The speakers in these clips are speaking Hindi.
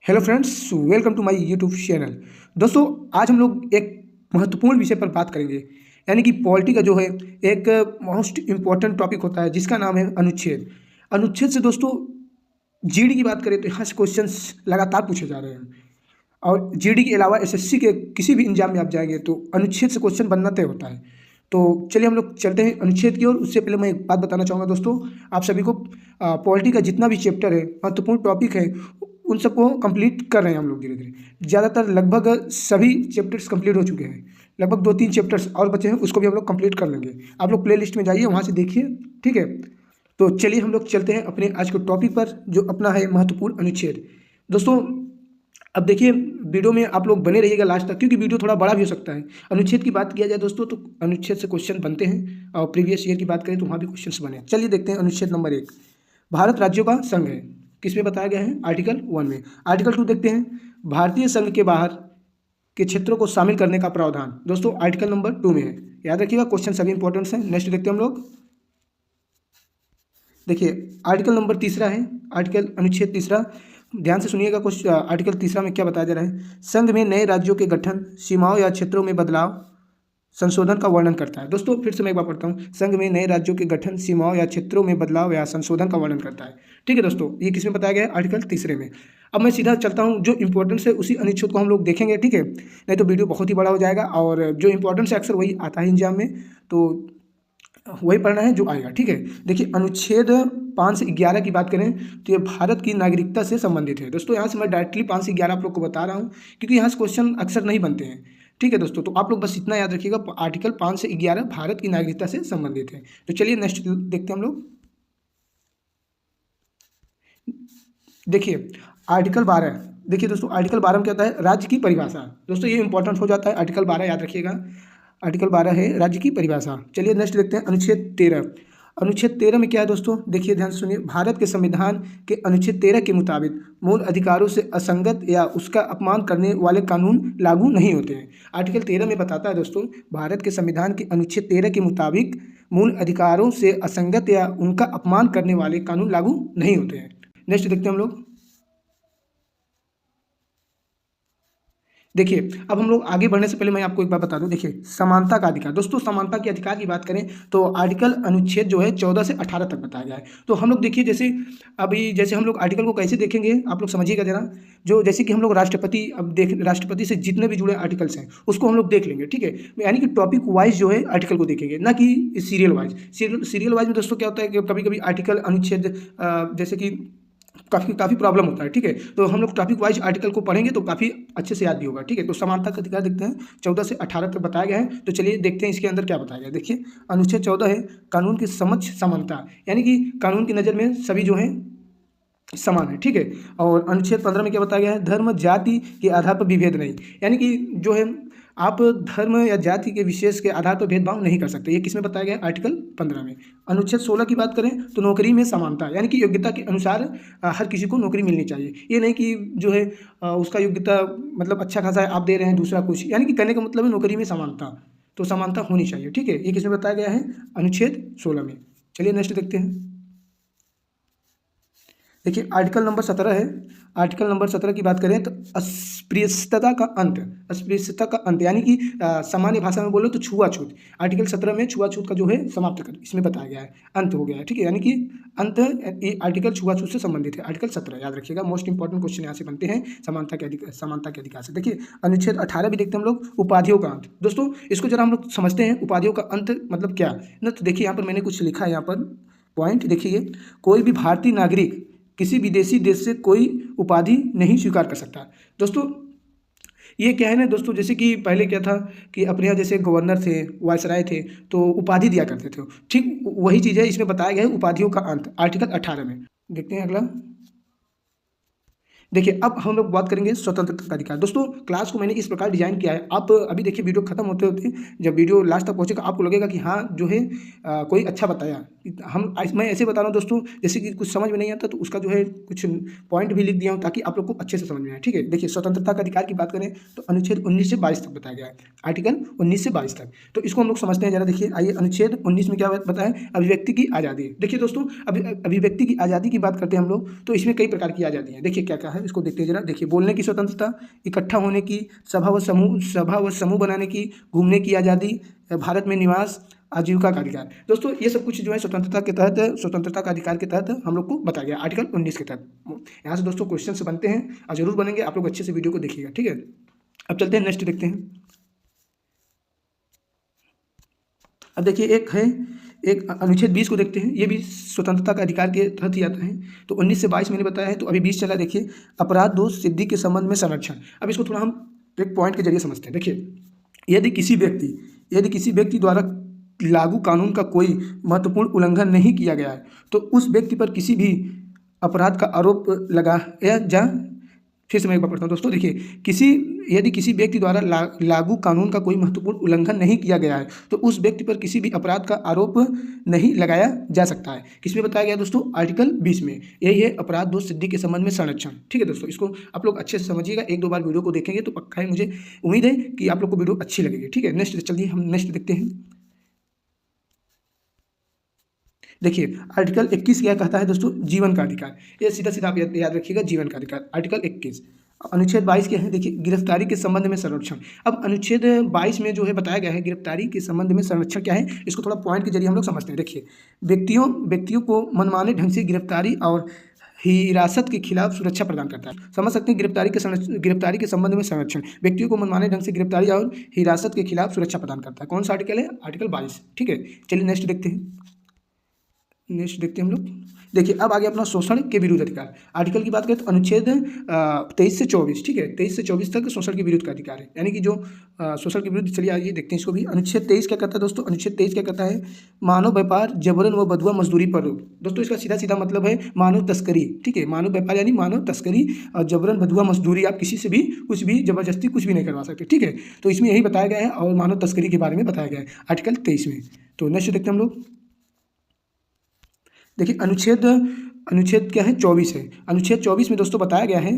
Hello friends, welcome to my YouTube channel. दोस्तों, आज हम लोग एक महत्वपूर्ण विषय पर बात करेंगे, यानी कि पॉलिटी का जो है एक मोस्ट इम्पॉर्टेंट टॉपिक होता है जिसका नाम है अनुच्छेद। अनुच्छेद से दोस्तों जीडी की बात करें तो यहाँ से क्वेश्चंस लगातार पूछे जा रहे हैं, और जीडी के अलावा एसएससी के किसी भी एग्जाम में आप जाएंगे तो अनुच्छेद से क्वेश्चन बनना तय होता है। तो चलिए हम लोग चलते हैं अनुच्छेद की ओर। उससे पहले मैं एक बात बताना चाहूँगा दोस्तों, आप सभी को पॉलिटी का जितना भी चैप्टर है, महत्वपूर्ण टॉपिक है, उन सबको कंप्लीट कर रहे हैं हम लोग धीरे धीरे। ज़्यादातर लगभग सभी चैप्टर्स कंप्लीट हो चुके हैं, लगभग 2-3 चैप्टर्स और बचे हैं, उसको भी हम लोग कंप्लीट कर लेंगे। आप लोग प्ले लिस्ट में जाइए, वहाँ से देखिए, ठीक है। तो चलिए हम लोग चलते हैं अपने आज के टॉपिक पर, जो अपना है महत्वपूर्ण अनुच्छेद। दोस्तों, अब देखिए वीडियो में आप लोग बने रहिएगा लास्ट तक, क्योंकि वीडियो थोड़ा बड़ा भी हो सकता है। अनुच्छेद की बात किया जाए दोस्तों तो अनुच्छेद से क्वेश्चन बनते हैं, और प्रीवियस ईयर की बात करें तो वहाँ भी क्वेश्चन बने। चलिए देखते हैं अनुच्छेद नंबर 1, भारत राज्यों का संघ है, किसमें बताया गया है? आर्टिकल 1 में। आर्टिकल 2 देखते हैं, भारतीय संघ के बाहर के क्षेत्रों को शामिल करने का प्रावधान, दोस्तों आर्टिकल नंबर 2 में है। याद रखिएगा, क्वेश्चन सभी इंपॉर्टेंट हैं। नेक्स्ट देखते हैं हम लोग, देखिए आर्टिकल नंबर 3 है, आर्टिकल अनुच्छेद 3। ध्यान से सुनिएगा, क्वेश्चन आर्टिकल 3 में क्या बताया जा रहा है? संघ में नए राज्यों के गठन, सीमाओं या क्षेत्रों में बदलाव, संशोधन का वर्णन करता है। दोस्तों फिर से मैं एक बार पढ़ता हूँ, संघ में नए राज्यों के गठन, सीमाओं या क्षेत्रों में बदलाव या संशोधन का वर्णन करता है। ठीक है दोस्तों, ये किसमें बताया गया है? आर्टिकल 3 में। अब मैं सीधा चलता हूँ, जो इंपॉर्टेंस है उसी अनुच्छेद को हम लोग देखेंगे, ठीक है, नहीं तो वीडियो बहुत ही बड़ा हो जाएगा, और जो इंपॉर्टेंस है अक्सर वही आता है एग्जाम में, तो वही पढ़ना है जो आएगा, ठीक है। देखिए अनुच्छेद 5 से 11 की बात करें तो ये भारत की नागरिकता से संबंधित है। दोस्तों यहाँ से मैं डायरेक्टली 5 से 11 आप लोग को बता रहा हूँ, क्योंकि यहाँ से क्वेश्चन अक्सर नहीं बनते हैं, ठीक है दोस्तों। तो आप लोग बस इतना याद रखिएगा, आर्टिकल 5 से 11 भारत की नागरिकता से संबंधित है। तो चलिए नेक्स्ट देखते हैं हम लोग। देखिए आर्टिकल 12, देखिए दोस्तों आर्टिकल 12 में क्या होता है? राज्य की परिभाषा। दोस्तों ये इंपॉर्टेंट हो जाता है, आर्टिकल 12 याद रखिएगा, आर्टिकल 12 है राज्य की परिभाषा। चलिए नेक्स्ट देखते हैं अनुच्छेद 13। अनुच्छेद 13 में क्या है दोस्तों? देखिए ध्यान से सुनिए, भारत के संविधान के अनुच्छेद 13 के मुताबिक मूल अधिकारों से असंगत या उसका अपमान करने वाले कानून लागू नहीं होते हैं। आर्टिकल 13 में बताता है दोस्तों, भारत के संविधान के अनुच्छेद 13 के मुताबिक मूल अधिकारों से असंगत या उनका अपमान करने वाले कानून लागू नहीं होते हैं। नेक्स्ट देखते हैं हम लोग। देखिए अब हम लोग आगे बढ़ने से पहले मैं आपको एक बात बता दूं, देखिए समानता का अधिकार। दोस्तों समानता के अधिकार की बात करें तो आर्टिकल अनुच्छेद जो है 14 से 18 तक बताया गया है। तो हम लोग देखिए, जैसे अभी जैसे हम लोग आर्टिकल को कैसे देखेंगे, आप लोग समझिएगा जरा। जो जैसे कि हम लोग राष्ट्रपति, अब देख राष्ट्रपति से जितने भी जुड़े आर्टिकल्स हैं उसको हम लोग देख लेंगे, ठीक है। यानी कि टॉपिक वाइज जो है आर्टिकल को देखेंगे, ना कि सीरियल वाइज। सीरियल वाइज में दोस्तों क्या होता है कि कभी कभी आर्टिकल अनुच्छेद जैसे कि काफ़ी प्रॉब्लम होता है, ठीक है। तो हम लोग टॉपिक वाइज आर्टिकल को पढ़ेंगे तो काफ़ी अच्छे से याद भी होगा, ठीक है। तो समानता का अधिकार देखते हैं, 14 से 18 तक बताया गया है। तो चलिए देखते हैं इसके अंदर क्या बताया गया है। देखिए अनुच्छेद 14 है, कानून की समक्ष समानता, यानी कि कानून की नज़र में सभी जो हैं समान है, ठीक है। और अनुच्छेद 15 में क्या बताया गया है? धर्म जाति के आधार पर विभेद नहीं, यानी कि जो है आप धर्म या जाति के विशेष के आधार पर भेदभाव नहीं कर सकते। ये किसमें बताया गया है? आर्टिकल 15 में। अनुच्छेद 16 की बात करें तो नौकरी में समानता, यानी कि योग्यता के अनुसार हर किसी को नौकरी मिलनी चाहिए। ये नहीं कि जो है उसका योग्यता मतलब अच्छा खासा है, आप दे रहे हैं दूसरा कुछ, यानी कि कहने का मतलब है नौकरी में समानता, तो समानता होनी चाहिए, ठीक है। ये किसमें बताया गया है? अनुच्छेद 16 में। चलिए नेक्स्ट देखते हैं। देखिए आर्टिकल नंबर 17 है, आर्टिकल नंबर 17 की बात करें तो अस्पृश्यता का अंत, अस्पृश्यता का अंत, यानी कि सामान्य भाषा में बोलो तो छुआछूत। आर्टिकल 17 में छुआछूत का जो है समाप्त कर इसमें बताया गया है, अंत हो गया है, ठीक है। यानी कि अंत, ये आर्टिकल छुआछूत से संबंधित है, आर्टिकल 17 याद रखिएगा। मोस्ट इंपॉर्टेंट क्वेश्चन यहाँ से बनते हैं समानता के अधिकार, समानता के अधिकार से। देखिए अनुच्छेद 18 भी देखते हैं हम लोग, उपाधियों का अंत। दोस्तों इसको जरा हम लोग समझते हैं, उपाधियों का अंत मतलब क्या ना। तो देखिए यहाँ पर मैंने कुछ लिखा है, यहाँ पर पॉइंट देखिए, कोई भी भारतीय नागरिक किसी विदेशी देश से कोई उपाधि नहीं स्वीकार कर सकता। दोस्तों ये क्या है ना दोस्तों, जैसे कि पहले क्या था कि अपने यहाँ जैसे गवर्नर थे, वायसराय थे, तो उपाधि दिया करते थे, ठीक वही चीज़ है इसमें बताया गया है, उपाधियों का अंत, आर्टिकल 18 में। देखते हैं अगला। देखिए अब हम लोग बात करेंगे स्वतंत्रता का अधिकार। दोस्तों क्लास को मैंने इस प्रकार डिजाइन किया है, आप अभी देखिए वीडियो खत्म होते होते जब वीडियो लास्ट तक पहुंचेगा आपको लगेगा कि हाँ जो है कोई अच्छा बताया। मैं ऐसे बता रहा हूँ दोस्तों, जैसे कि कुछ समझ में नहीं आता तो उसका जो है कुछ पॉइंट भी लिख दिया हूँ ताकि आप लोग को अच्छे से समझ में आए, ठीक है। देखिए स्वतंत्रता का अधिकार की बात करें तो अनुच्छेद 19 से 22 तक बताया गया है, आर्टिकल 19 से 22 तक। तो इसको हम लोग समझते हैं जरा। देखिए आइए, अनुच्छेद 19 में क्या बताया? अभिव्यक्ति की आज़ादी। देखिए दोस्तों अभिव्यक्ति की आज़ादी की बात करते हैं हम लोग तो इसमें कई प्रकार की आज़ादी है। देखिए क्या क्या है, इसको देखते हैं जरा। देखिए, बोलने की स्वतंत्रता, इकट्ठा होने की, सभा व समूह बनाने की, घूमने की आज़ादी, भारत में निवास, आजीविका का अधिकार। दोस्तों ये सब कुछ जो है स्वतंत्रता का अधिकार के तहत हम लोग को बताया गया आर्टिकल 19 के तहत। यहाँ से दोस्तों क्वेश्चन बनते हैं और जरूर बनेंगे, आप लोग अच्छे से वीडियो को देखिएगा, ठीक है। अब चलते हैं नेक्स्ट देखते हैं। अब देखिए एक अनुच्छेद 20 को देखते हैं, ये भी स्वतंत्रता का अधिकार के तहत ही आता है। तो 19 से 22 मैंने बताया है, तो अभी 20 चला। देखिए, अपराध दोष सिद्धि के संबंध में संरक्षण। अब इसको थोड़ा हम एक पॉइंट के जरिए समझते हैं। देखिए, यदि किसी व्यक्ति द्वारा लागू कानून का कोई महत्वपूर्ण उल्लंघन नहीं किया गया है, तो उस व्यक्ति पर किसी भी अपराध का आरोप लगाया जा। फिर से मैं एक बार पढ़ता हूँ दोस्तों। देखिए, यदि किसी व्यक्ति द्वारा लागू कानून का कोई महत्वपूर्ण उल्लंघन नहीं किया गया है, तो उस व्यक्ति पर किसी भी अपराध का आरोप नहीं लगाया जा सकता है। किसमें बताया गया दोस्तों? आर्टिकल 20 में। यही है अपराध दोष सिद्धि के संबंध में संरक्षण, ठीक है दोस्तों। इसको आप लोग अच्छे से समझिएगा, एक दो बार वीडियो को देखेंगे तो पक्का है, मुझे उम्मीद है कि आप लोग को वीडियो अच्छी लगेगी, ठीक है। नेक्स्ट चलिए हम नेक्स्ट देखते हैं। देखिए, आर्टिकल 21 क्या कहता है दोस्तों? जीवन का अधिकार। ये सीधा सीधा आप याद रखिएगा, जीवन का अधिकार, आर्टिकल 21। अनुच्छेद 22 क्या है? देखिए, गिरफ्तारी के संबंध में संरक्षण। अब अनुच्छेद 22 में जो है बताया गया है गिरफ्तारी के संबंध में संरक्षण क्या है, इसको थोड़ा पॉइंट के जरिए हम लोग समझते हैं। देखिए, व्यक्तियों को मनमाने ढंग से गिरफ्तारी और हिरासत के खिलाफ सुरक्षा प्रदान करता है। समझ सकते हैं, गिरफ्तारी के संबंध में संरक्षण, व्यक्तियों को मनमाने ढंग से गिरफ्तारी और हिरासत के खिलाफ सुरक्षा प्रदान करता है। कौन सा आर्टिकल है? आर्टिकल 22, ठीक है। चलिए नेक्स्ट देखते हैं हम लोग। देखिए, अब आगे अपना शोषण के विरुद्ध अधिकार। आर्टिकल की बात करें तो अनुच्छेद 23 से 24, ठीक है, 23 से 24 तक शोषण के विरुद्ध का अधिकार है, यानी कि जो शोषण के विरुद्ध। चलिए आइए देखते हैं इसको भी। अनुच्छेद 23 क्या करता है दोस्तों? अनुच्छेद 23 क्या करता है? मानव व्यापार, जबरन व बंधुआ मजदूरी पर रोक। दोस्तों इसका सीधा सीधा मतलब है मानव तस्करी, ठीक है। मानव व्यापार यानी मानव तस्करी और जबरन बंधुआ मजदूरी, आप किसी से भी कुछ भी जबरदस्ती कुछ भी नहीं करवा सकते, ठीक है। तो इसमें यही बताया गया है और मानव तस्करी के बारे में बताया गया है आर्टिकल 23 में। तो नेक्स्ट देखते हैं हम लोग। देखिए, अनुच्छेद क्या है? 24 है। अनुच्छेद 24 में दोस्तों बताया गया है,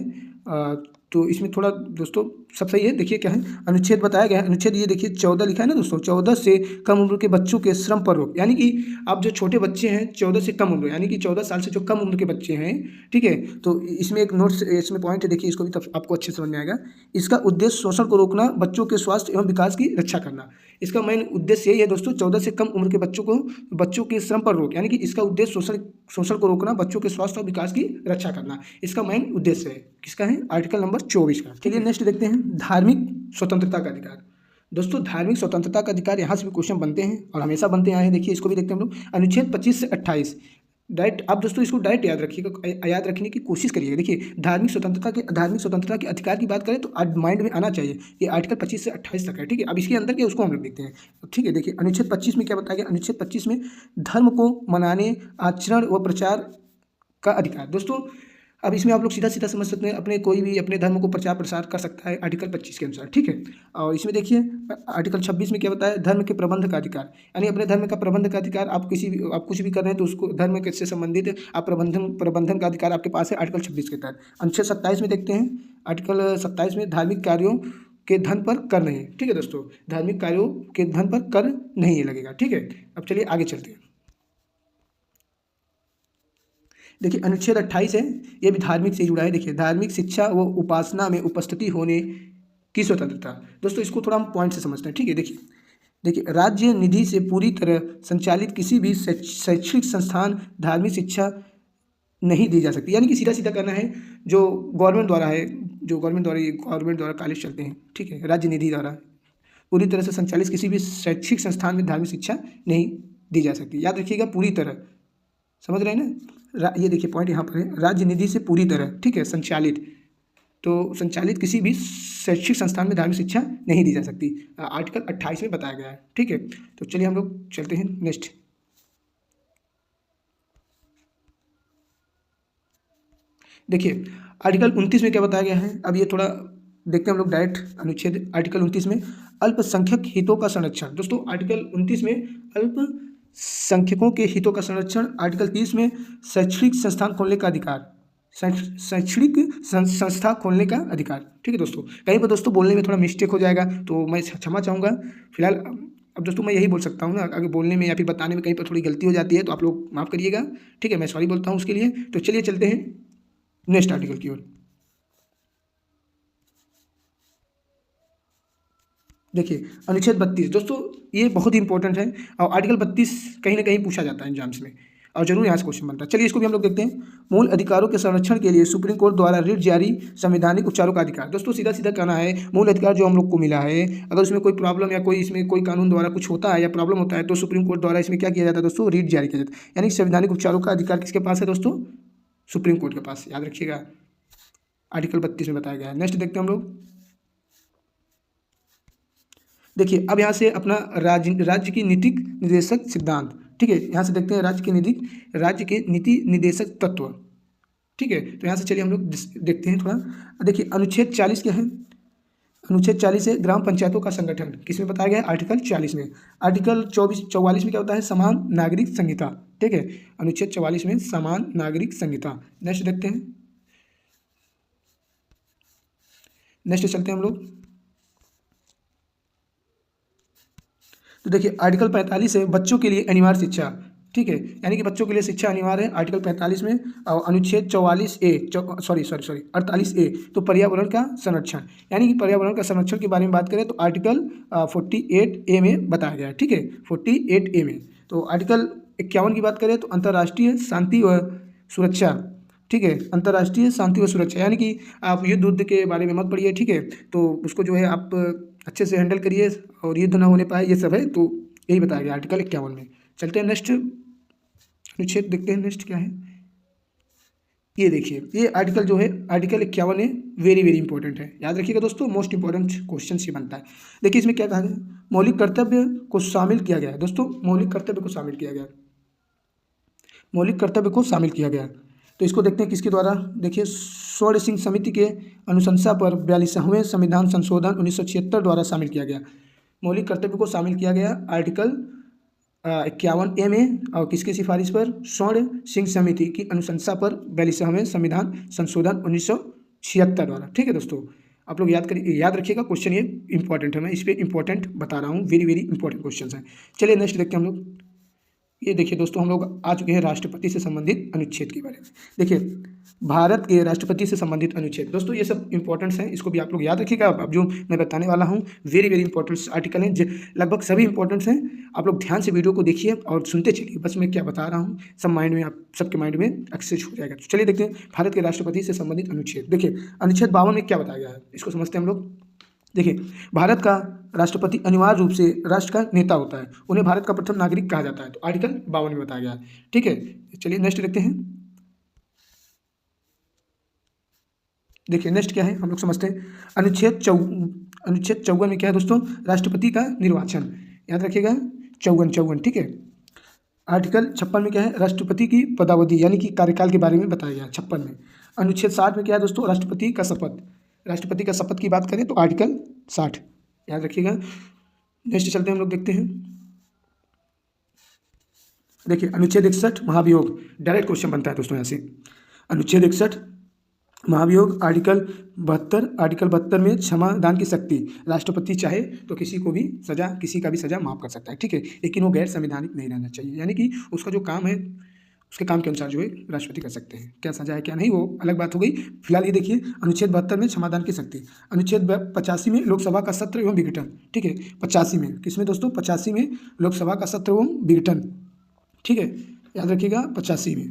तो इसमें थोड़ा दोस्तों सब सही है। देखिए क्या है अनुच्छेद बताया गया है। अनुच्छेद ये देखिए 14 लिखा है ना दोस्तों, 14 से कम उम्र के बच्चों के श्रम पर रोक। यानी कि आप जो छोटे बच्चे हैं 14 से कम उम्र, यानी कि 14 साल से जो कम उम्र के बच्चे हैं, ठीक है। तो इसमें एक नोट्स, इसमें पॉइंट है, देखिए इसको भी तब आपको अच्छे समझ में आएगा। इसका उद्देश्य शोषण को रोकना, बच्चों के स्वास्थ्य एवं विकास की रक्षा करना। इसका मेन उद्देश्य यही है दोस्तों, 14 से कम उम्र के बच्चों के श्रम पर रोक, यानी कि इसका उद्देश्य शोषण को रोकना, बच्चों के स्वास्थ्य और विकास की रक्षा करना, इसका मेन उद्देश्य है। किसका है? आर्टिकल नंबर 24 का। चलिए नेक्स्ट देखते हैं, धार्मिक स्वतंत्रता का अधिकार। दोस्तों धार्मिक स्वतंत्रता का अधिकार, यहाँ से भी क्वेश्चन बनते हैं और हमेशा बनते आए हैं। देखिए इसको भी देखते हैं हम लोग। अनुच्छेद 25 से 28 डायरेक्ट, आप दोस्तों इसको डायरेक्ट याद रखिएगा, याद रखने की कोशिश करिएगा। देखिए धार्मिक स्वतंत्रता के अधिकार की बात करें तो आज माइंड में आना चाहिए, ये आर्टिकल 25 से 28 तक है, ठीक है। अब इसके अंदर के उसको हम लोग देखते हैं, ठीक है। देखिए अनुच्छेद 25 में क्या बताया गया? अनुच्छेद 25 में धर्म को मनाने, आचरण व प्रचार का अधिकार। दोस्तों अब इसमें आप लोग सीधा सीधा समझ सकते हैं, अपने कोई भी अपने धर्म को प्रचार प्रसार कर सकता है आर्टिकल 25 के अनुसार, ठीक है। और इसमें देखिए आर्टिकल 26 में क्या बताया? धर्म के प्रबंध का अधिकार, यानी अपने धर्म का प्रबंध का अधिकार। आप कुछ भी कर रहे हैं तो उसको धर्म से संबंधित आप प्रबंधन का अधिकार आपके पास है आर्टिकल 26 के तहत। अनुच्छेद 27 में देखते हैं, आर्टिकल 27 में धार्मिक कार्यों के धन पर कर नहीं, ठीक है दोस्तों, धार्मिक कार्यों के धन पर कर नहीं लगेगा, ठीक है। अब चलिए आगे चलते हैं। देखिए अनुच्छेद 28 है, ये भी धार्मिक से जुड़ा है। देखिए धार्मिक शिक्षा व उपासना में उपस्थिति होने की स्वतंत्रता। दोस्तों इसको थोड़ा हम पॉइंट से समझते हैं, ठीक है। देखिए राज्य निधि से पूरी तरह संचालित किसी भी शैक्षणिक संस्थान धार्मिक शिक्षा नहीं दी जा सकती, यानी कि सीधा सीधा करना है जो गवर्नमेंट द्वारा है, गवर्नमेंट द्वारा कॉलेज चलते हैं, ठीक है, राज्य निधि द्वारा पूरी तरह से संचालित किसी भी शैक्षिक संस्थान में धार्मिक शिक्षा नहीं दी जा सकती। याद रखिएगा, पूरी तरह, समझ रहे हैं ना। ये देखिए पॉइंट यहाँ पर है, राज्य निधि से पूरी तरह, ठीक है, संचालित, तो संचालित किसी भी शैक्षिक संस्थान में धार्मिक शिक्षा नहीं दी जा सकती, आर्टिकल 28 में बताया गया है, ठीक है। तो चलिए हम लोग चलते हैं नेक्स्ट। देखिए आर्टिकल 29 में क्या बताया गया है, अब ये थोड़ा देखते हैं हम लोग डायरेक्ट अनुच्छेद आर्टिकल 29 में अल्पसंख्यक हितों का संरक्षण। दोस्तों आर्टिकल 29 में अल्पसंख्यकों के हितों का संरक्षण। आर्टिकल 30 में शैक्षणिक संस्थान खोलने का अधिकार, शैक्षणिक संस्था खोलने का अधिकार, ठीक है दोस्तों। कहीं पर दोस्तों बोलने में थोड़ा मिस्टेक हो जाएगा तो मैं क्षमा चाहूँगा। फिलहाल अब दोस्तों मैं यही बोल सकता हूँ ना, अगर बोलने में या फिर बताने में कहीं पर थोड़ी गलती हो जाती है तो आप लोग माफ़ करिएगा, ठीक है, मैं सॉरी बोलता हूँ उसके लिए। तो चलिए चलते हैं नेक्स्ट आर्टिकल की ओर। देखिए अनुच्छेद 32 दोस्तों, ये बहुत ही इंपॉर्टेंट है और आर्टिकल 32 कहीं ना कहीं पूछा जाता है एग्जाम्स में और जरूर यहाँ से क्वेश्चन बनता है। चलिए इसको भी हम लोग देखते हैं। मूल अधिकारों के संरक्षण के लिए सुप्रीम कोर्ट द्वारा रिट जारी संवैधानिक उपचारों का अधिकार। दोस्तों सीधा सीधा कहना है, मूल अधिकार जो हम लोग को मिला है, अगर उसमें कोई प्रॉब्लम या कोई इसमें कोई कानून द्वारा कुछ होता है या प्रॉब्लम होता है तो सुप्रीम कोर्ट द्वारा इसमें क्या किया जाता है दोस्तों, रिट जारी किया जाता है। यानी संवैधानिक उपचारों का अधिकार किसके पास है दोस्तों, सुप्रीम कोर्ट के पास, याद रखिएगा, आर्टिकल 32 में बताया गया है। नेक्स्ट देखते हैं हम लोग। देखिए अब यहाँ से अपना राज्य की नीतिक निर्देशक सिद्धांत, ठीक है, यहाँ से देखते हैं राज्य के नीति निर्देशक तत्व, ठीक है। तो यहाँ से चलिए हम लोग देखते हैं थोड़ा। देखिए अनुच्छेद 40 क्या है, अनुच्छेद 40 है ग्राम पंचायतों का संगठन, किसमें बताया गया है, आर्टिकल 40 में। आर्टिकल 44 में क्या होता है, समान नागरिक संहिता, ठीक है, अनुच्छेद 44 में समान नागरिक संहिता। नेक्स्ट देखते हैं, नेक्स्ट चलते हैं हम लोग। तो देखिए आर्टिकल 45 है बच्चों के लिए अनिवार्य शिक्षा, ठीक है, यानी कि बच्चों के लिए शिक्षा अनिवार्य है आर्टिकल 45 में। और अनुच्छेद 48A तो पर्यावरण का संरक्षण, यानी कि पर्यावरण का संरक्षण के बारे में बात करें तो आर्टिकल 48A में बताया गया है, ठीक है, 48A में। तो आर्टिकल 51 की बात करें तो अंतर्राष्ट्रीय शांति व सुरक्षा, ठीक है, अंतर्राष्ट्रीय शांति व सुरक्षा, यानी कि आप युद्ध के बारे में मत पढ़िए, ठीक है, तो उसको जो है आप अच्छे से हैंडल करिए और युद्ध ना होने पाए, ये सब है, तो यही बताया गया आर्टिकल 51 में। चलते हैं नेक्स्ट अनुच्छेद देखते हैं, नेक्स्ट क्या है, ये देखिए, ये आर्टिकल जो है आर्टिकल 51 है, वेरी वेरी इंपॉर्टेंट है, याद रखिएगा दोस्तों, मोस्ट इंपॉर्टेंट क्वेश्चन ये बनता है। देखिए इसमें क्या कहा गया, मौलिक कर्तव्य को शामिल किया गया है दोस्तों, मौलिक कर्तव्य को शामिल किया गया, मौलिक कर्तव्य को शामिल किया गया। तो इसको देखते हैं किसके द्वारा, देखिए स्वर्ण सिंह समिति के अनुशंसा पर 42वें संविधान संशोधन 1976 द्वारा शामिल किया गया। मौलिक कर्तव्य को शामिल किया गया आर्टिकल 51A में, और किसकी सिफारिश पर, स्वर्ण सिंह समिति की अनुशंसा पर 42वें संविधान संशोधन 1976 द्वारा, ठीक है दोस्तों। आप लोग याद रखिएगा, क्वेश्चन ये इंपॉर्टेंट है, मैं इस पर इंपॉर्टेंट बता रहा हूँ, वेरी वेरी इंपॉर्टेंट क्वेश्चन है। चलिए नेक्स्ट देखते हैं हम लोग। ये देखिए दोस्तों, हम लोग आ चुके हैं राष्ट्रपति से संबंधित अनुच्छेद के बारे में। देखिए भारत के राष्ट्रपति से संबंधित अनुच्छेद, दोस्तों ये सब इंपॉर्टेंट्स हैं, इसको भी आप लोग याद रखिएगा। अब जो मैं बताने वाला हूँ वेरी वेरी इंपॉर्टेंट्स आर्टिकल हैं, लगभग सभी इंपॉर्टेंट्स हैं। आप लोग ध्यान से वीडियो को देखिए और सुनते चलिए, बस मैं क्या बता रहा हूँ सब माइंड में, आप सबके माइंड में एक्सेस हो जाएगा। तो चलिए देखते हैं भारत के राष्ट्रपति से संबंधित अनुच्छेद। देखिए अनुच्छेद 52 में क्या बताया गया है, इसको समझते हैं हम लोग। देखिए भारत का राष्ट्रपति अनिवार्य रूप से राष्ट्र का नेता होता है, उन्हें भारत का प्रथम नागरिक कहा जाता है, तो आर्टिकल 52 में बताया गया है, ठीक है। चलिए नेक्स्ट देखते हैं। देखिए नेक्स्ट क्या है, हम लोग समझते हैं। अनुच्छेद 54 में क्या है दोस्तों, राष्ट्रपति का निर्वाचन, याद रखिएगा, 54, ठीक है। आर्टिकल 56 में क्या है, राष्ट्रपति की पदावधि यानी कि कार्यकाल के बारे में बताया गया है 56 में। अनुच्छेद 60 में क्या है दोस्तों, राष्ट्रपति का शपथ, राष्ट्रपति का शपथ की बात करें तो आर्टिकल 60, याद रखिएगा। नेक्स्ट चलते हैं, हम लोग देखते हैं। देखिए अनुच्छेद 61 महाभियोग, डायरेक्ट क्वेश्चन बनता है दोस्तों यहाँ से। अनुच्छेद 61 महाभियोग, आर्टिकल 72 में क्षमा दान की शक्ति, राष्ट्रपति चाहे तो किसी का भी सजा माफ कर सकता है, ठीक है, लेकिन वो गैर संवैधानिक नहीं रहना चाहिए, यानी कि उसका जो काम है उसके काम के अनुसार जो है राष्ट्रपति कर सकते हैं, क्या सजा है क्या नहीं वो अलग बात हो गई। फिलहाल ये देखिए अनुच्छेद 72 में क्षमादान की शक्ति, अनुच्छेद 85 में लोकसभा का सत्र एवं विघटन, ठीक है, 85 में, किसमें दोस्तों, 85 में लोकसभा का सत्र एवं विघटन, ठीक है, याद रखिएगा 85 में।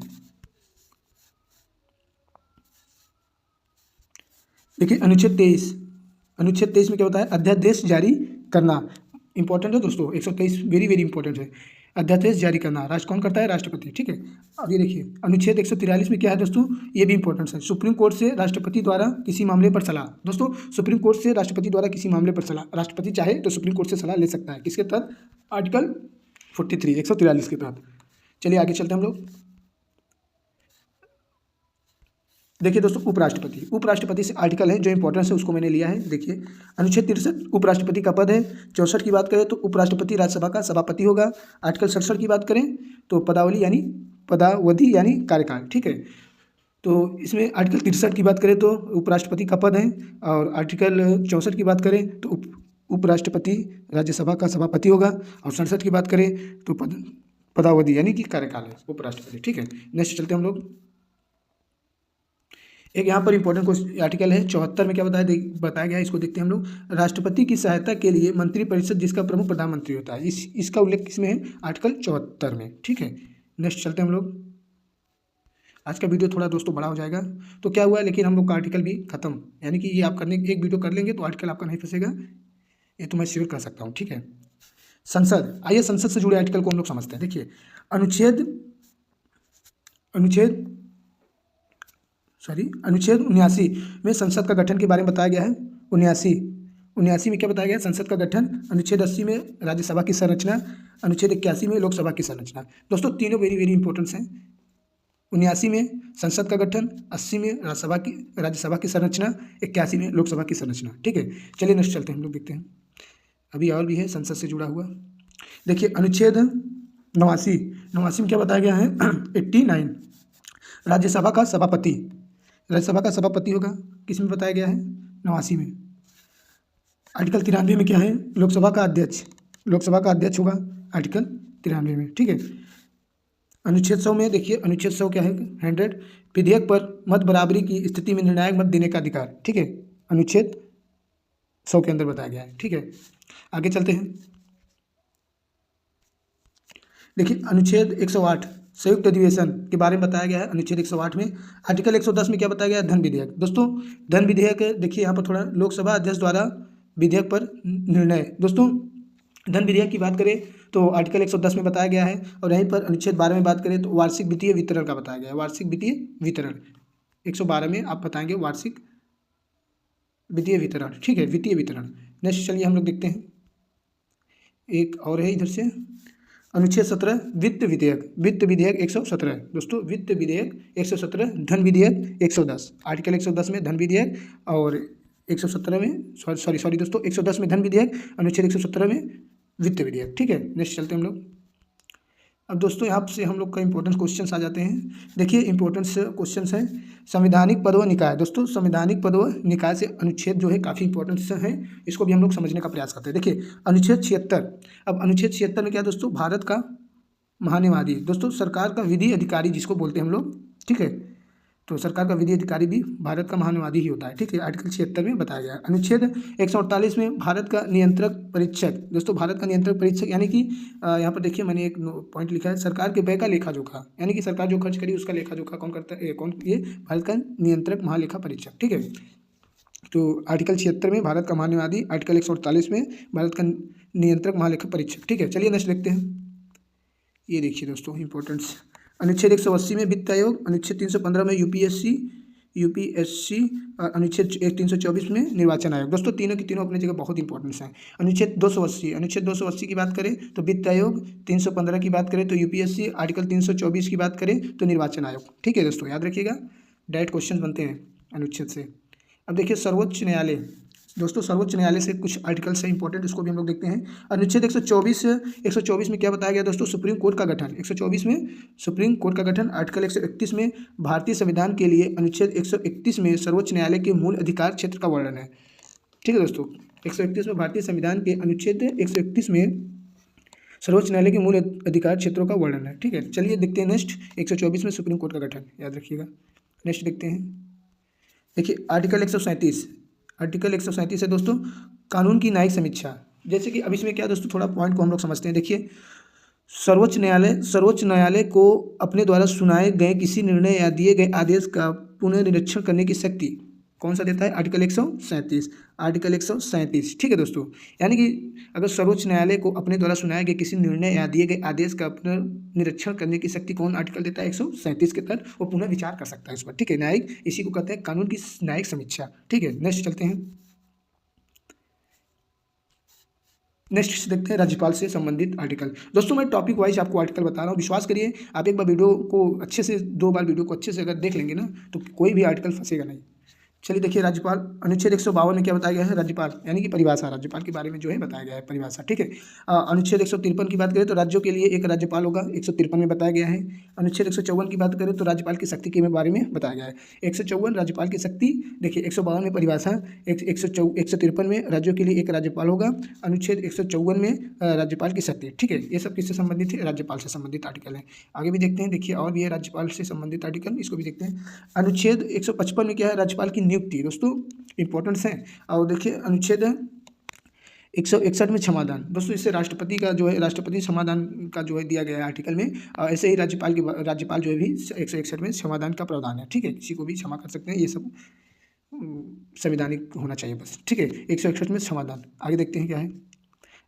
देखिए अनुच्छेद 23 में क्या होता है, अध्यादेश जारी करना, इंपॉर्टेंट है दोस्तों, 123 वेरी वेरी इंपॉर्टेंट है। अध्यादेश जारी करना राष्ट्र कौन करता है, राष्ट्रपति, ठीक है। अब ये देखिए अनुच्छेद 143 में क्या है दोस्तों, ये भी इंपॉर्टेंट है, सुप्रीम कोर्ट से राष्ट्रपति द्वारा किसी मामले पर सलाह। दोस्तों सुप्रीम कोर्ट से राष्ट्रपति द्वारा किसी मामले पर सलाह, राष्ट्रपति चाहे तो सुप्रीम कोर्ट से सलाह ले सकता है, किसके तहत, आर्टिकल 43 143 के तहत। चलिए आगे चलते हैं हम लोग। देखिए दोस्तों उपराष्ट्रपति से आर्टिकल है जो इंपॉर्टेंस है उसको मैंने लिया है। देखिए अनुच्छेद 63 उपराष्ट्रपति का पद है। 64 की बात करें तो उपराष्ट्रपति राज्यसभा का सभापति होगा। आर्टिकल 67 की बात करें तो पदावधि यानी कार्यकाल, ठीक है। तो इसमें आर्टिकल 63 की बात करें तो उपराष्ट्रपति का पद है, और आर्टिकल 64 की बात करें तो उपराष्ट्रपति राज्यसभा का सभापति होगा, और 67 की बात करें तो पदावधि यानी कि कार्यकाल है उपराष्ट्रपति, ठीक है। नेक्स्ट चलते हैं हम लोग। एक यहाँ पर इंपॉर्टेंट क्वेश्चन आर्टिकल है 74 में क्या बताया गया है, इसको देखते हैं हम लोग। राष्ट्रपति की सहायता के लिए मंत्रिपरिषद जिसका प्रमुख प्रधानमंत्री होता है, इसका उल्लेख किसमें है? आर्टिकल 74 में। ठीक है, नेक्स्ट चलते हैं हम लोग। आज का वीडियो थोड़ा दोस्तों बड़ा हो जाएगा, तो क्या हुआ, लेकिन हम लोग का आर्टिकल भी खत्म, यानी कि ये आप करने एक वीडियो कर लेंगे तो आर्टिकल आपका नहीं फंसेगा, ये तो मैं श्योर कर सकता हूँ। ठीक है, संसद, आइए संसद से जुड़े आर्टिकल को हम लोग समझते हैं। देखिए, अनुच्छेद 79 में संसद का गठन के बारे में बताया गया है। 79 में क्या बताया गया है? संसद का गठन। अनुच्छेद 80 में राज्यसभा की संरचना, अनुच्छेद 81 में लोकसभा की संरचना। दोस्तों तीनों वेरी वेरी इंपॉर्टेंट्स हैं। 79 में संसद का गठन, 80 में राज्यसभा की संरचना, 81 में लोकसभा की संरचना। ठीक है, चलिए नेक्स्ट चलते हैं, हम लोग देखते हैं। अभी और भी है संसद से जुड़ा हुआ। देखिए, अनुच्छेद 89 में क्या बताया गया है? 89 राज्यसभा का सभापति होगा, किस में बताया गया है? 89 में। आर्टिकल 93 में क्या है? लोकसभा का अध्यक्ष होगा, आर्टिकल 93 में। ठीक है, अनुच्छेद 100 में देखिए, अनुच्छेद 100 क्या है? 100 विधेयक पर मत बराबरी की स्थिति में निर्णायक मत देने का अधिकार। ठीक है, अनुच्छेद 100 के अंदर बताया गया है। ठीक है, आगे चलते हैं। देखिए, अनुच्छेद 108 संयुक्त अधिवेशन के बारे में बताया गया है। अनुच्छेद 108 में आर्टिकल 110 में क्या बताया गया है? धन विधेयक। दोस्तों धन विधेयक देखिए यहाँ पर थोड़ा, लोकसभा अध्यक्ष द्वारा विधेयक पर निर्णय। दोस्तों धन विधेयक की बात करें तो आर्टिकल 110 में बताया गया है, और यहीं पर अनुच्छेद 12 में बात करें तो वार्षिक वित्तीय वितरण का बताया गया है। वार्षिक वित्तीय वितरण 112 में आप बताएंगे वार्षिक वित्तीय वितरण। ठीक है, वित्तीय वितरण। नेक्स्ट चलिए हम लोग देखते हैं, एक और है इधर से, अनुच्छेद 17 वित्त विधेयक 117। दोस्तों वित्त विधेयक 117, धन विधेयक 110। आर्टिकल 110 में धन विधेयक और 117 में सॉरी दोस्तों 110 में धन विधेयक, अनुच्छेद 117 में वित्त विधेयक। ठीक है, नेक्स्ट चलते हैं हम लोग। अब दोस्तों यहाँ से हम लोग का इंपॉर्टेंट क्वेश्चंस आ जाते हैं। देखिए इंपॉर्टेंट क्वेश्चंस हैं, संवैधानिक पद व निकाय। दोस्तों संवैधानिक पद व निकाय से अनुच्छेद जो है काफ़ी इंपॉर्टेंट हैं, इसको भी हम लोग समझने का प्रयास करते हैं। देखिए अनुच्छेद 76, अब अनुच्छेद 76 में क्या है दोस्तों? भारत का महान्यायवादी, दोस्तों सरकार का विधि अधिकारी जिसको बोलते हैं हम लोग। ठीक है, तो सरकार का विधि अधिकारी भी भारत का महान्यायवादी ही होता है। ठीक है, आर्टिकल 76 में बताया गया है। अनुच्छेद 148 में भारत का नियंत्रक परीक्षक। दोस्तों भारत का नियंत्रक परीक्षक यानी कि यहाँ पर देखिए मैंने एक पॉइंट लिखा है, सरकार के व्यय का लेखा जोखा, यानी कि सरकार जो खर्च करी उसका लेखा जोखा कौन करता है? कौन? ये भारत का नियंत्रक महालेखा परीक्षक। ठीक है, तो आर्टिकल 76 में भारत का महान्यायवादी, आर्टिकल 148 में भारत का नियंत्रक महालेखा परीक्षक। ठीक है, चलिए नेक्स्ट देखते हैं। ये देखिए दोस्तों इंपॉर्टेंट्स, अनुच्छेद 180 में वित्त आयोग, अनुच्छेद 315 में यूपीएससी, अनुच्छेद 324 में निर्वाचन आयोग। दोस्तों तीनों की तीनों अपनी जगह बहुत इंपॉर्टेंट्स हैं। अनुच्छेद 280 की बात करें तो वित्त आयोग, 315 की बात करें तो यूपीएससी, आर्टिकल 324 की बात करें तो निर्वाचन आयोग। ठीक है दोस्तों, याद रखिएगा, डायरेक्ट क्वेश्चन बनते हैं अनुच्छेद से। अब देखिए सर्वोच्च न्यायालय, दोस्तों सर्वोच्च न्यायालय से कुछ आर्टिकल्स हैं इंपॉर्टेंट, इसको भी हम लोग देखते हैं। अनुच्छेद 124 में क्या बताया गया दोस्तों? सुप्रीम कोर्ट का गठन। 124 में सुप्रीम कोर्ट का गठन। आर्टिकल 131 में भारतीय संविधान के लिए अनुच्छेद 131 में सर्वोच्च न्यायालय के मूल अधिकार क्षेत्र का वर्णन है। ठीक है दोस्तों, 131 में भारतीय संविधान के अनुच्छेद 131 में सर्वोच्च न्यायालय के मूल अधिकार क्षेत्रों का वर्णन है। ठीक है, चलिए देखते हैं नेक्स्ट, 124 में सुप्रीम कोर्ट का गठन, याद रखिएगा। नेक्स्ट देखते हैं, देखिए आर्टिकल 137 है दोस्तों, कानून की न्यायिक समीक्षा। जैसे कि अब इसमें क्या दोस्तों, थोड़ा पॉइंट को हम लोग समझते हैं। देखिए सर्वोच्च न्यायालय को अपने द्वारा सुनाए गए किसी निर्णय या दिए गए आदेश का पुनर्निरीक्षण करने की शक्ति कौन सा देता है? आर्टिकल 137। ठीक है दोस्तों, यानी कि अगर सर्वोच्च न्यायालय को अपने द्वारा सुनाए गए किसी निर्णय या दिए गए आदेश का पुनर्निरीक्षण करने की शक्ति कौन आर्टिकल देता है? 137 के तहत वो पुनः विचार कर सकता है इस पर। ठीक है, न्यायिक, इसी को कहते हैं कानून की न्यायिक समीक्षा। ठीक है, नेक्स्ट चलते हैं। नेक्स्ट देखते हैं राज्यपाल से संबंधित आर्टिकल। दोस्तों मैं टॉपिक वाइज आपको आर्टिकल बता रहा हूँ, विश्वास करिए आप एक बार वीडियो को अच्छे से 2 बार वीडियो को अच्छे से अगर देख लेंगे ना तो कोई भी आर्टिकल फंसेगा नहीं। चलिए देखिए राज्यपाल अनुच्छेद 152 में क्या बताया गया है, राज्यपाल यानी कि परिभाषा, राज्यपाल के बारे में जो है बताया गया है परिभाषा, ठीक है। अनुच्छेद 153 की बात करें तो राज्यों के लिए एक राज्यपाल होगा, 153 में बताया गया है। अनुच्छेद 154 की बात करें तो राज्यपाल की शक्ति के बारे में बताया गया है। 154 राज्यपाल की शक्ति, देखिए 152 में परिभाषा, 153 में राज्यों के लिए एक राज्यपाल होगा, अनुच्छेद 154 में राज्यपाल की शक्ति, ठीक है। ये सब किससे संबंधित है, राज्यपाल से संबंधित आर्टिकल है। आगे भी देखते हैं, देखिए और भी है राज्यपाल से संबंधित आर्टिकल, इसको भी देखते हैं। अनुच्छेद 155 में क्या है, राज्यपाल की नियुक्ति, दोस्तों इंपॉर्टेंस है। और देखिए अनुच्छेद 161 में क्षमादान, दोस्तों इससे राष्ट्रपति का जो है, राष्ट्रपति क्षमादान का जो है दिया गया है आर्टिकल में। ऐसे ही राज्यपाल जो है भी 161 में क्षमादान का प्रावधान है, ठीक है। किसी को भी क्षमा कर सकते हैं, ये सब संवैधानिक होना चाहिए बस, ठीक है। 161 में क्षमादान। आगे देखते हैं क्या है।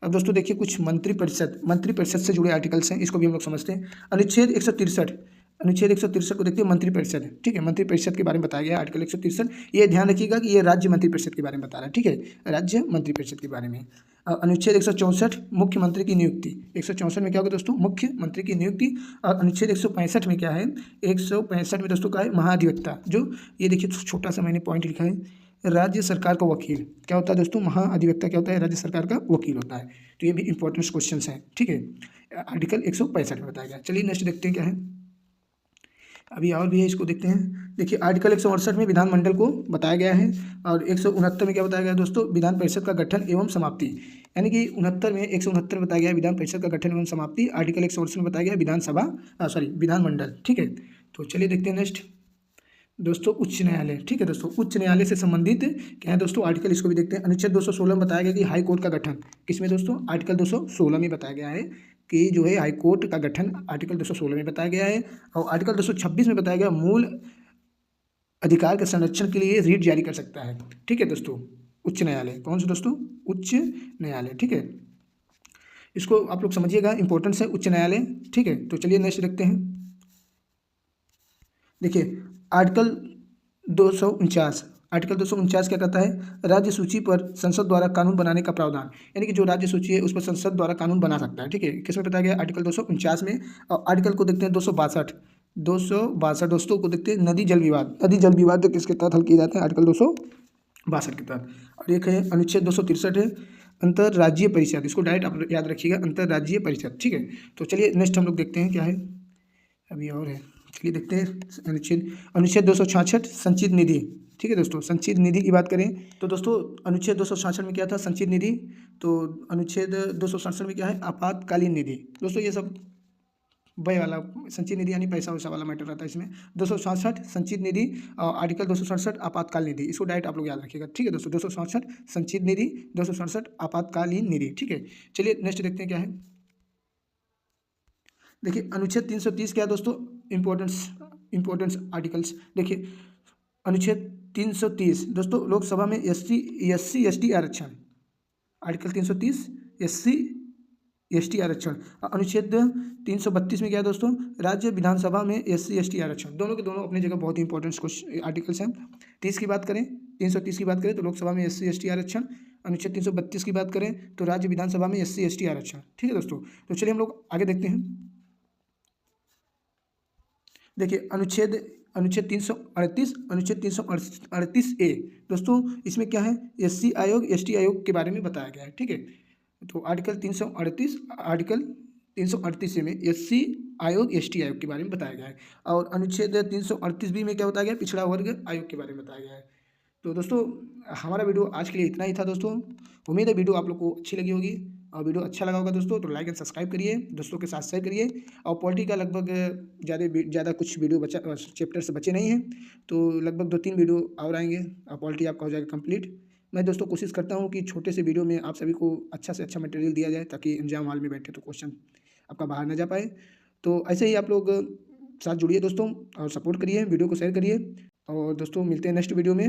अब दोस्तों देखिए कुछ मंत्रिपरिषद से जुड़े आर्टिकल्स हैं, इसको भी हम लोग समझते हैं। अनुच्छेद 163 को देखते हैं, मंत्रिपरिषद, ठीक है। मंत्रिपरिषद के बारे में बताया गया है आर्टिकल 163। ये ध्यान रखिएगा कि ये राज्य मंत्रिपरिषद के बारे में बता रहा है, ठीक है, राज्य मंत्रिपरिषद के बारे में। अनुच्छेद 164 मुख्यमंत्री की नियुक्ति, 164 में क्या होगा दोस्तों, मुख्यमंत्री की नियुक्ति। और अनुच्छेद 165 में क्या है, 165 में दोस्तों क्या है, महाधिवक्ता, जो ये देखिए छोटा सा मैंने पॉइंट लिखा है, राज्य सरकार का वकील क्या होता है दोस्तों, महाधिवक्ता क्या होता है, राज्य सरकार का वकील होता है। तो ये भी इंपॉर्टेंट क्वेश्चन हैं, ठीक है, आर्टिकल 165 में बताया गया। चलिए नेक्स्ट देखते हैं क्या है, अभी और भी है, इसको देखते हैं। देखिए आर्टिकल 168 में विधानमंडल को बताया गया है। और 169 में क्या बताया गया है दोस्तों, विधान परिषद का गठन एवं समाप्ति, यानी कि 169 बताया गया है विधान परिषद का गठन एवं समाप्ति। आर्टिकल 168 में बताया गया है विधानमंडल, ठीक है। तो चलिए देखते हैं नेक्स्ट दोस्तों, उच्च न्यायालय, ठीक है दोस्तों, उच्च न्यायालय से संबंधित क्या है दोस्तों आर्टिकल, इसको भी देखते हैं। अनुच्छेद 216 में बताया गया कि हाई कोर्ट का गठन, किसमें दोस्तों, आर्टिकल 216 में बताया गया है कि जो है हाई कोर्ट का गठन आर्टिकल 216 में बताया गया है। और आर्टिकल 226 में बताया गया मूल अधिकार के संरक्षण के लिए रीट जारी कर सकता है, ठीक है दोस्तों, उच्च न्यायालय। कौन सा दोस्तों, उच्च न्यायालय, ठीक है। इसको आप लोग समझिएगा, इंपॉर्टेंस है उच्च न्यायालय, ठीक है। तो चलिए नेक्स्ट देखते हैं। देखिए आर्टिकल 249 क्या कहता है, राज्य सूची पर संसद द्वारा कानून बनाने का प्रावधान, यानी कि जो राज्य सूची है उस पर संसद द्वारा कानून बना सकता है, ठीक है। किसमें बताया गया, आर्टिकल 249 में। और आर्टिकल को देखते हैं 262 दोस्तों को देखते हैं, नदी जल विवाद किसके तहत हल किए जाते हैं, आर्टिकल 262 के तहत। और एक है अनुच्छेद 263 है, अंतर्राज्यीय परिषद, इसको डायरेक्ट आप याद रखिएगा, अंतर्राज्यीय परिषद, ठीक है। तो चलिए नेक्स्ट हम लोग देखते हैं क्या है, अभी और है, चलिए देखते हैं। अनुच्छेद 266 संचित निधि, ठीक है दोस्तों। संचित निधि की बात करें तो दोस्तों अनुच्छेद 266 में क्या था, संचित निधि। तो अनुच्छेद 267 में क्या है, आपातकालीन निधि, दोस्तों ये सब वही वाला संचित निधि यानी पैसा वैसा वाला मैटर रहता है इसमें। 267 संचित निधि और आर्टिकल 267 आपातकाल निधि, इसको डायरेक्ट आप लोग याद रखिएगा, ठीक है दोस्तों। 267 संचित निधि, 267 आपातकालीन निधि, ठीक है। चलिए नेक्स्ट देखते हैं क्या है। देखिए अनुच्छेद 330 क्या है दोस्तों, इंपॉर्टेंस आर्टिकल्स। देखिए अनुच्छेद 330 दोस्तों, लोकसभा में एससी एसटी आरक्षण, आर्टिकल 330 SC ST आरक्षण। अनुच्छेद 332 में क्या है दोस्तों, राज्य विधानसभा में SC ST आरक्षण, दोनों के दोनों अपनी जगह बहुत ही इंपॉर्टेंट कुछ आर्टिकल्स हैं। 30 की बात करें, 330 की बात करें तो लोकसभा में SC ST आरक्षण। अनुच्छेद 332 की बात करें तो राज्य विधानसभा में SC ST आरक्षण, ठीक है दोस्तों। तो चलिए हम लोग आगे देखते हैं। देखिए अनुच्छेद 338, अनुच्छेद 338A दोस्तों, इसमें क्या है, SC आयोग ST आयोग के बारे में बताया गया है, ठीक है। तो आर्टिकल 338 में SC आयोग ST आयोग के बारे में बताया गया है। और अनुच्छेद 338B में क्या बताया गया है, पिछड़ा वर्ग आयोग के बारे में बताया गया है। तो दोस्तों हमारा वीडियो आज के लिए इतना ही था दोस्तों। उम्मीद है वीडियो आप लोग को अच्छी लगी होगी, और वीडियो अच्छा लगा होगा दोस्तों तो लाइक एंड सब्सक्राइब करिए, दोस्तों के साथ शेयर करिए। और पॉलिटी का लगभग ज़्यादा कुछ वीडियो बचा, चैप्टर से बचे नहीं हैं, तो लगभग 2-3 वीडियो और आएंगे और पॉलिटी आपका हो जाएगा कंप्लीट। मैं दोस्तों कोशिश करता हूँ कि छोटे से वीडियो में आप सभी को अच्छा से अच्छा मटेरियल दिया जाए, ताकि एग्जाम हॉल में बैठे तो क्वेश्चन आपका बाहर ना जा पाए। तो ऐसे ही आप लोग साथ जुड़िए दोस्तों, और सपोर्ट करिए, वीडियो को शेयर करिए। और दोस्तों मिलते हैं नेक्स्ट वीडियो में।